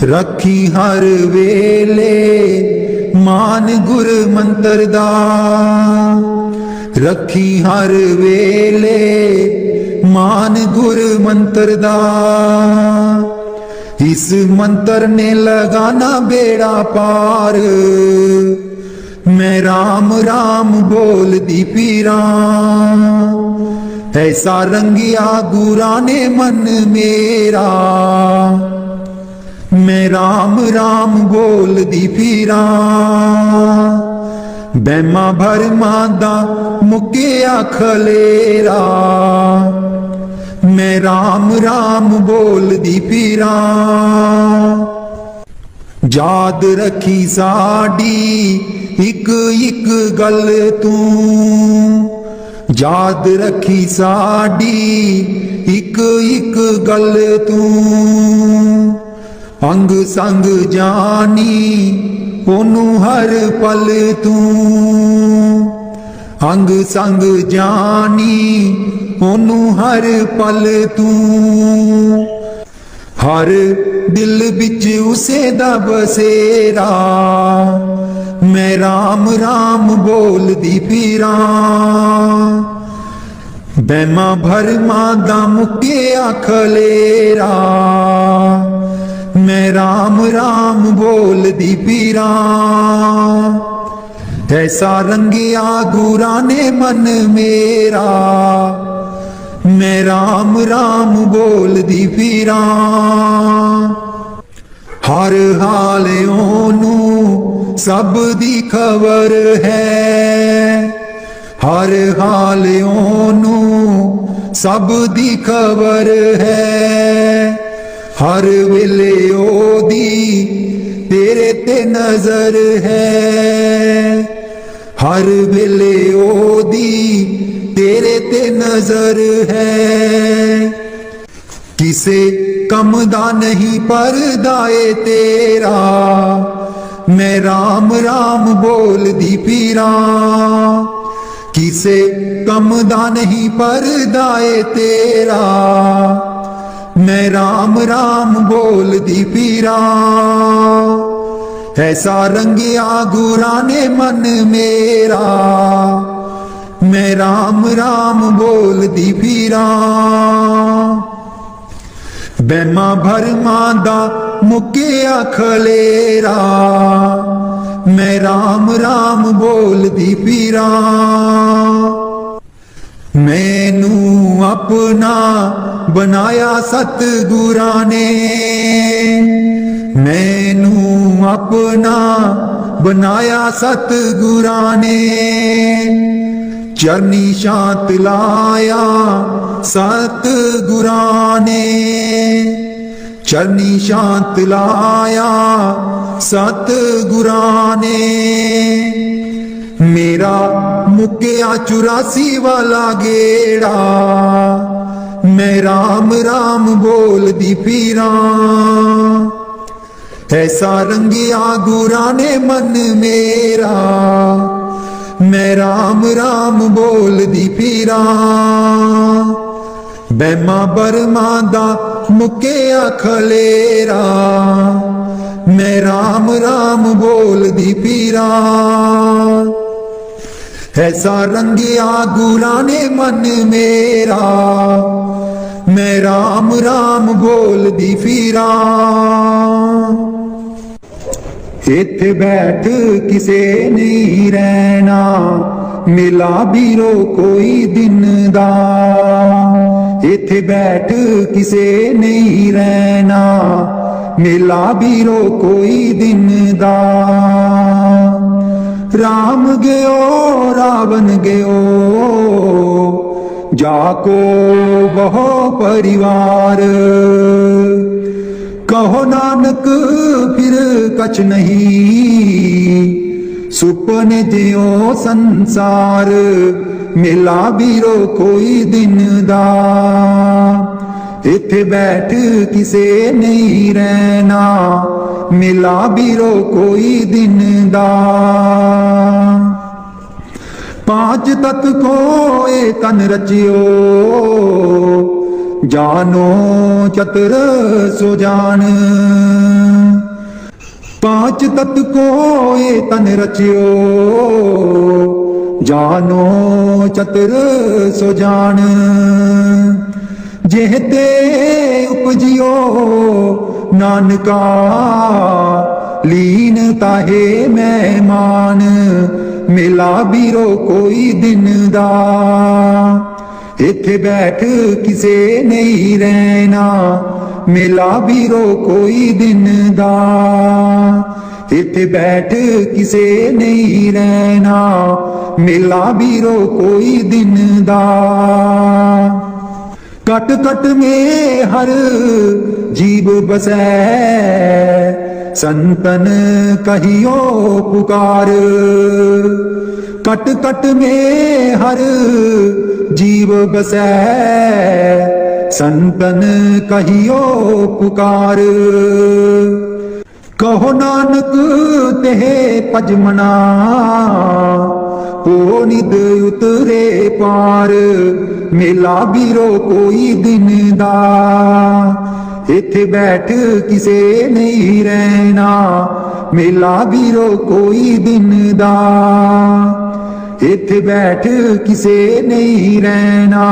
रखी हर वेले मान गुर मंत्र दा, रखी हर वेले मान गुर मंत्र दा। इस मंत्र ने लगाना बेड़ा पार, मैं राम राम बोलदी फिरा। ऐसा रंगिया गुरा ने मन मेरा, मैं राम राम बोलदी फिरा। बैमा भरमा दा मुकिया खलेरा, मैं राम राम बोलदी फिरा। याद रखी साडी इक इक गल तू, याद रखी साडी इक इक गल तू। अंग संग जानी ओनू हर पल तू, अंग संग जानी ओनू हर पल तू। हर दिल बिच उसे दा बसेरा, मैं राम राम बोलदी फिरा। बैमा भरमा दा मुकिया खलेरा, मैं राम राम बोलदी फिरा। ऐसा रंगिया गुरा ने मन मेरा, मैं राम राम बोलदी फिरा। हर हाल ओनू सब दी खबर है, हर हाल ओनू सब दी खबर है। हर वेले ओदी तेरे ते नजर है, हर वेले ओदी तेरे ते नजर है। किसे कम दा नहीं परदाए तेरा, मैं राम राम बोलदी फिरा। किसे कम दा नहीं परदाए तेरा, मैं राम राम बोलदी फिरा। ऐसा रंगिया गुरा ने मन मेरा, मैं राम राम बोलदी फिरा। बैमा भरमा दा मुकिया खलेरा, मैं राम राम बोलदी फिरा। मैनू अपना बनाया सतगुरा ने, मैनू अपना बनाया सतगुरा ने। चरनी शांत लाया सतगुरा ने, चरनी शांत लाया सतगुरा ने। मेरा मुकिया 84 वाला गेड़ा, मैं राम राम बोलदी फिरां। ऐसा रंगिया गुरां ने मन मेरा, मैं राम राम बोलदी फिरां। बैमा बरमा दा मुक्या खलेरा, मैं राम राम बोलदी फिरां। ऐसा रंगिया गुरां ने मन मेरा, मैं राम राम बोलदी फिरां। इत्थे बैठ किसे नहीं रहना, मिला बीरो कोई दिन दा। इत्थे बैठ किसे नहीं रहना, मिला बीरो कोई दिन दा। राम गयो रावण गयो, जाको बहो परिवार। कहो नानक फिर कछ नहीं, सुपने जियो संसार। मिला बीरो कोई दिन दा, इत्थे बैठ किसे नहीं रहना, मिला बीरो कोई दिन दा। पांच तत्त को ए तन रचियो, जानो चतुर सो जान। पांच तत्त को ए तन रचियो, जानो चतुर सो जान। जेहते उपजियो नानका, लीन ताहे मेहमान। मिला बीरो कोई दिन दा, इत्थे बैठ किसे नहीं रहना, मिला बीरो कोई दिन दा। इत्थे बैठ किसे नहीं रहना, मिला बीरो कोई दिन दा। कट कट में हर जीव बसै, संतन कहियो पुकार। कट कट में हर जीव बसै, संतन कहियो पुकार। कहो नानक तेहे पजमना, ओ निद उतरे पार। मिला बीरो कोई दिन दा, इत्थे बैठ किसे नहीं रहना, मिला बीरो कोई दिन दा। इत्थे बैठ किसे नहीं रहना,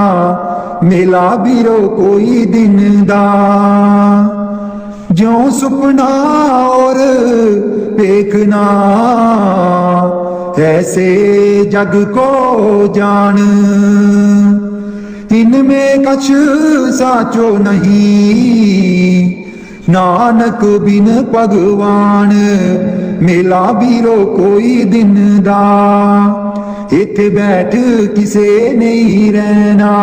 मिला बीरो कोई दिन दा। ज्यों सुपना और देखना, ऐसे जग को जान। इनमें कछ साचो नहीं, नानक बिन भगवान। मिला बीरो कोई दिन दा, इत्थे बैठ किसे नहीं रहना,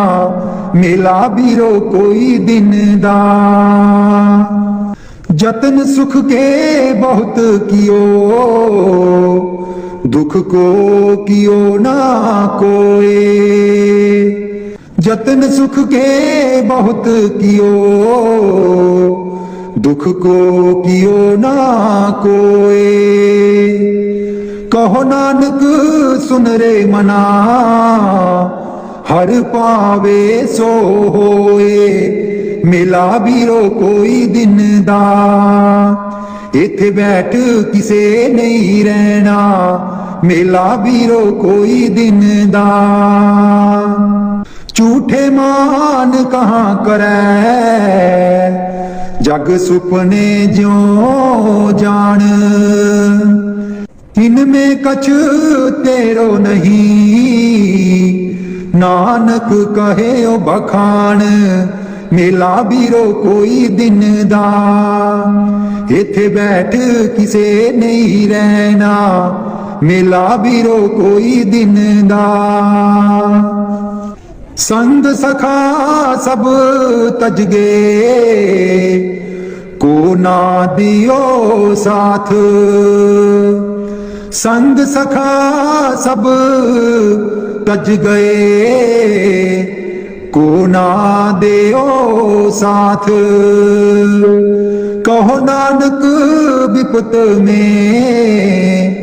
मिला बीरो कोई दिन दा। जतन सुख के बहुत कियो, दुख को कियो ना कोई। जतन सुख के बहुत कियो, दुख को कियो ना कोई। कहो नानक सुन रे मना, हर पावे सो होए। मिला बीरो कोई दिन दा, इत्थे बैठ किसे नहीं रहना, मिला बीरो कोई दिन दा। झूठे मान कहाँ करे, जग सुपने ज्यों जान। इनमें कछ तेरो नहीं, नानक कहे ओ बखान। मिला बीरो कोई दिन दा, इत्थे बैठ किसे नहीं रहना, मिला बीरो कोई दिन दा। संग सखा सब तज गए, को ना दियो साथ। संग सखा सब तज गए, को ना देओ साथ। कहो नानक विपत में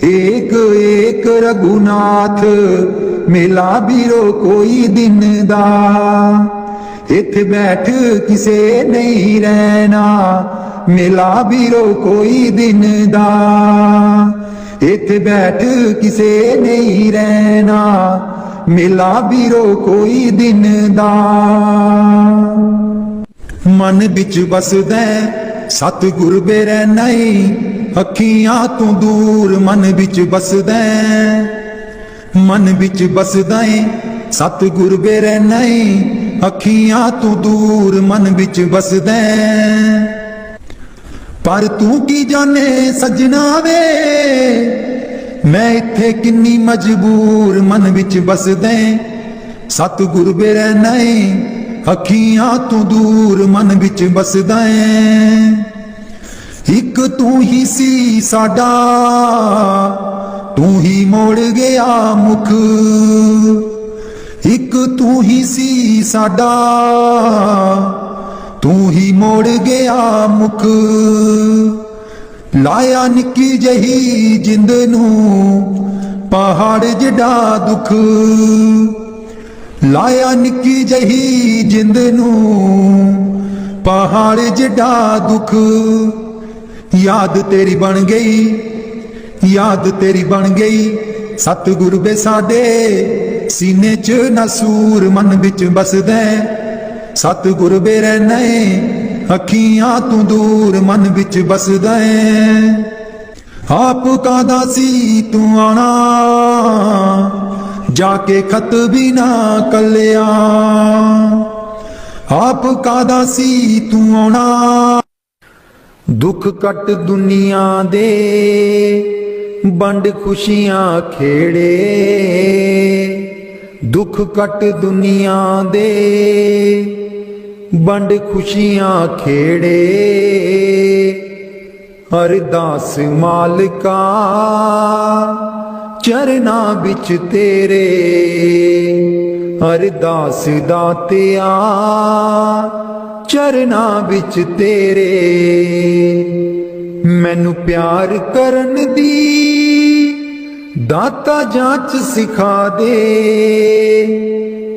एक एक रघुनाथ, मिला बीरो कोई दिन दा। इत्थे बैठ किसे नहीं रहना, मिला बीरो कोई दिन दा। इत्थे बैठ किसे नहीं रहना, मिला बीरो कोई दिन दा। मन बिच बसदा सतगुर बेरै नहीं, अखियां तू दूर मन बिच बसदा। मन बिच बसदा सतगुर बेरै नहीं, अखियां तू दूर मन बिच बसदा। पर तू की जाने सजना वे, मैं इत्थे किन्नी मजबूर मन बिच बसदा। सतगुर बेरै नहीं, अखियां तू दूर मन बिच बसदा। एक तू ही सी साडा, तू ही मोड़ गया मुख। एक तू ही सी साडा, तू ही मोड़ गया मुख। लाया निक्की जही जिंद नू पहाड़ जिडा दुख। लाया निक्की जही जिंद नू पहाड़ जिडा दुख। याद तेरी बन गई, याद तेरी बन गई, सतगुर बे साडे सीने च नसूर मन बिच बसदा। सतगुर बे रहना अखियां तू दूर मन बिच बसदा। आप कादा सी तू आना, जाके खत भी ना कलिया। आप कादा सी तू आना, दुख कट दुनिया दे बंड खुशियां खेड़े। दुख कट दुनिया दे बंड खुशियां खेड़े। अरदास मालिका चरना बिच तेरे, अरदास दातिया चरना बिच तेरे। मैनू प्यार करन दी दाता जांच सिखा दे।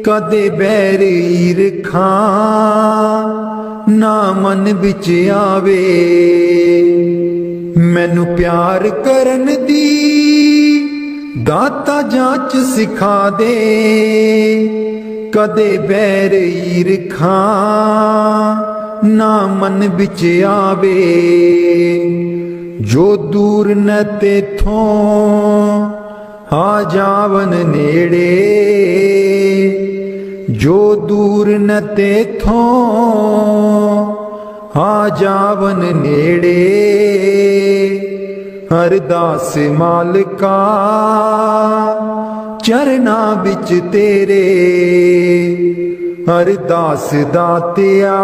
कदे बैर ईरखा ना मन बिच आवे। मैनू प्यार करन दी दाता जांच सिखा दे। कदे बैर ईरखा ना मन बिच आवे। जो दूर न तेथों आ जावन नेड़े। जो दूर न तेथों आ जावन नेड़े। अरदास मालिका चरना बिच तेरे। अरदास दातिया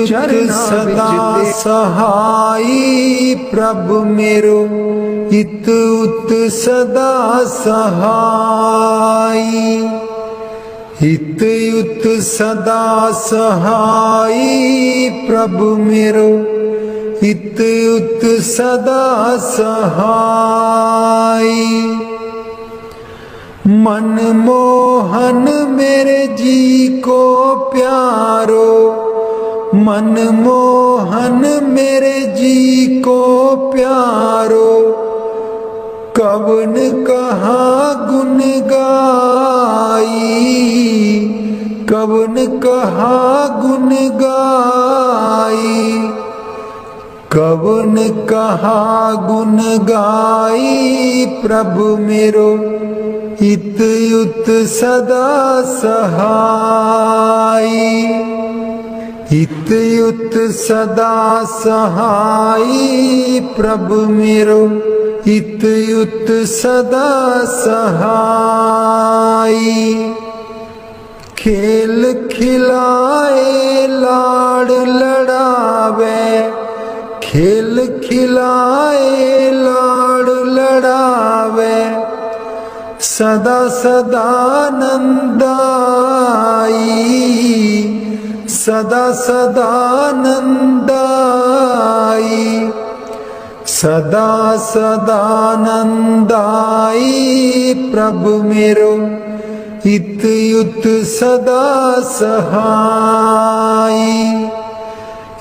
चरण सदा सहाई। प्रभ मेरो इत उत सदा सहाई। इत उत सदा सहाई। प्रभ मेरो इत उत सदा सहाई। मन मोहन मेरे जी को प्यारो। मन मोहन मेरे जी को प्यारो। कवन कहा गुन गाई। कवन कहा गुन गाई। कवन कहा गुन गाई। प्रभु मेरो इत उत सदा सहाई। इत उत सदा सहाई। प्रभु मेरो इत उत सदा सहाई। खेल खिलाए लाड़ लड़ावे। खेल खिलाए लाड़ लड़ावे। सदा सदानंदाई, सदा सदानंदाई, सदा सदानंदाई प्रभु मेरो इत युत सदा सहाई,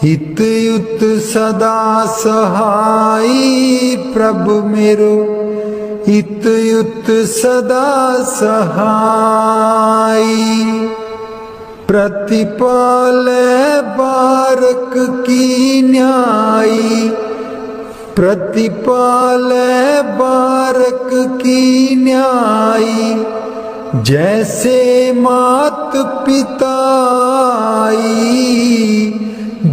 इत युत सदा सहाई प्रभु मेरो इत युत सदा सहाई। प्रतिपाले बारक की न्यायी, प्रतिपाले बारक की न्यायी, जैसे मात पिताई,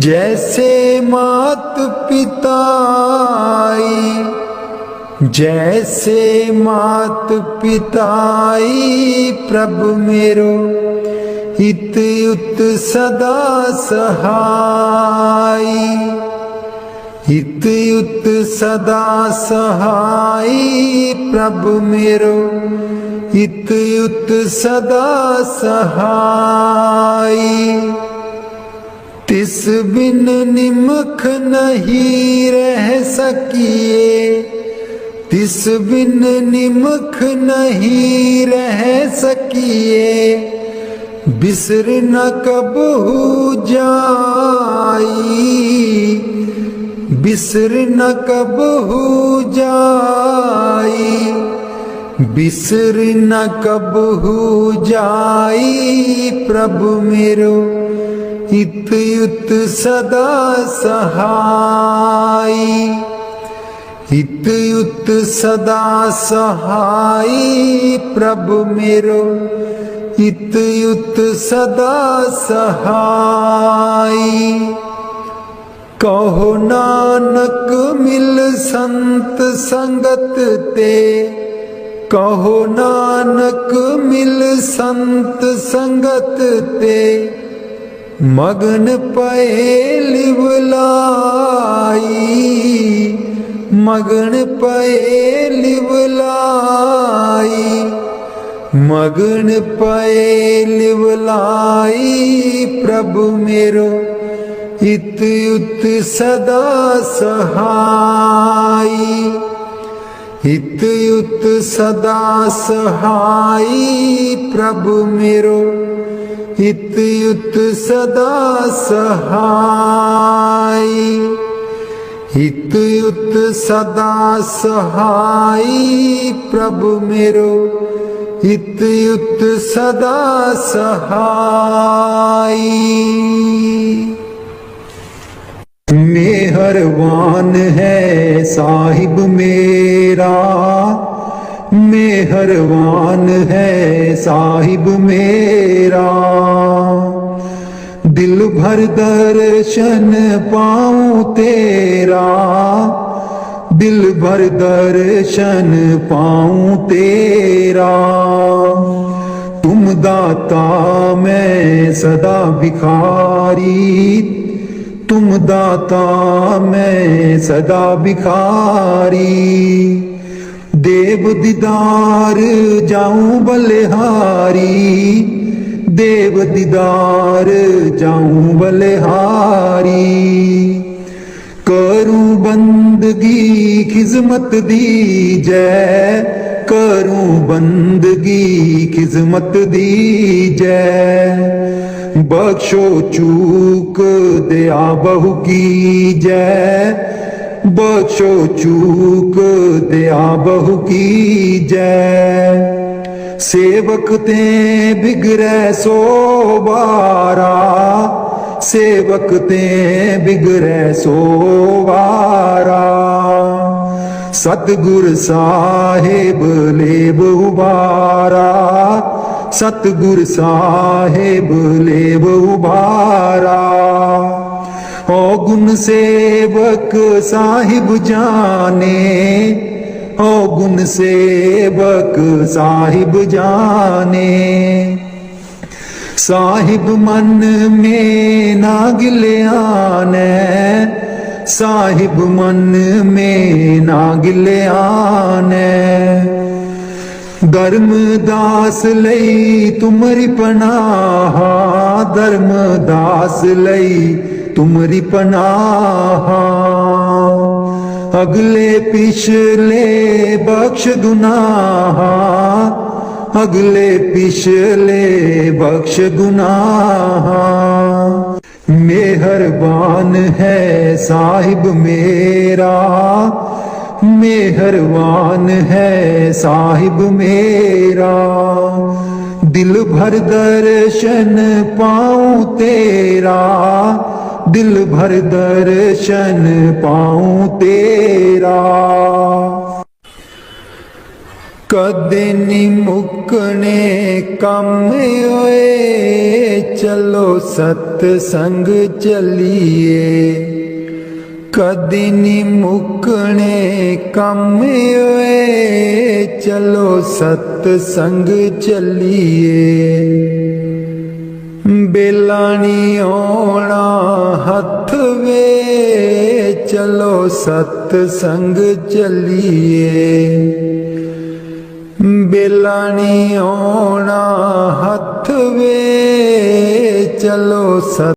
जैसे मात पिताई, जैसे मात पिताई प्रभु मेरो इत युत सदा सहाई, इत युत सदा सहाई प्रभु मेरो इत युत सदा सहाई। तिस बिन निमख नहीं रह सकिए, तिस बिन निमख नहीं रह सकिए, बिसर न कबहू जाई, बिसर न कबहू जाई, बिसर न कबहू जाई प्रभु मेरो इत युत सदा सहाई, इत युत सदा सहाई प्रभु मेरो इत युत सदा सहाई। कहो नानक मिल संत संगत ते, कहो नानक मिल संत संगत ते, मगन पए लिवलाई, मगन पए लिवलाई, मगन पए लिवलाई प्रभु मेरो इत युत सदा सहाई, इत युत सदा सहाई प्रभु मेरो इत युत सदा सहाई, इत युत सदा सहाई प्रभु मेरो इत युत सदा सहाई। मेहरबान है साहिब मेरा, मेहरबान है साहिब मेरा, दिल भर दर्शन पाऊं तेरा, दिल भर दर्शन पाऊं तेरा। तुम दाता मैं सदा भिखारी, तुम दाता मैं सदा भिखारी, देव दीदार जाऊं बलिहारी, देव दीदार जाऊं बलिहारी। करूं बंदगी खिजमत दीजै, करूं बंदगी खिजमत दीजै, बख्शो चूक दया बहु कीजै, बख्शो चूक दया बहु कीजै। सेवक ते बिगड़ै सो बारा, सेवक ते बिगड़ै सो बारा, सतगुर साहेब लेब उबारा, सतगुर साहेब लेब उबारा। ओ गुण सेवक साहिब जाने, ओ गुण सेवक साहिब जाने, साहिब मन में ना गिल्याने, साहिब मन में ना गिल्याने। धर्मदास लई तुमरी पनाह, धर्मदास लई तुमरी पनाह। अगले पिछले बख्श गुनाह, अगले पिछले बख्श गुनाह। मेहरबान है साहिब मेरा, मेहरबान है साहिब मेरा। दिल भर दर्शन पाऊं तेरा, दिल भर दर्शन पाऊं तेरा। कदे नी मुकने कम होए, चलो सतसंग चलिए। कदे नी मुकने कम होए, चलो सतसंग चलिए। बेला नी आना हथ वे, चलो सतसंग चलिए। बेला नी आना हथ वे, चलो सत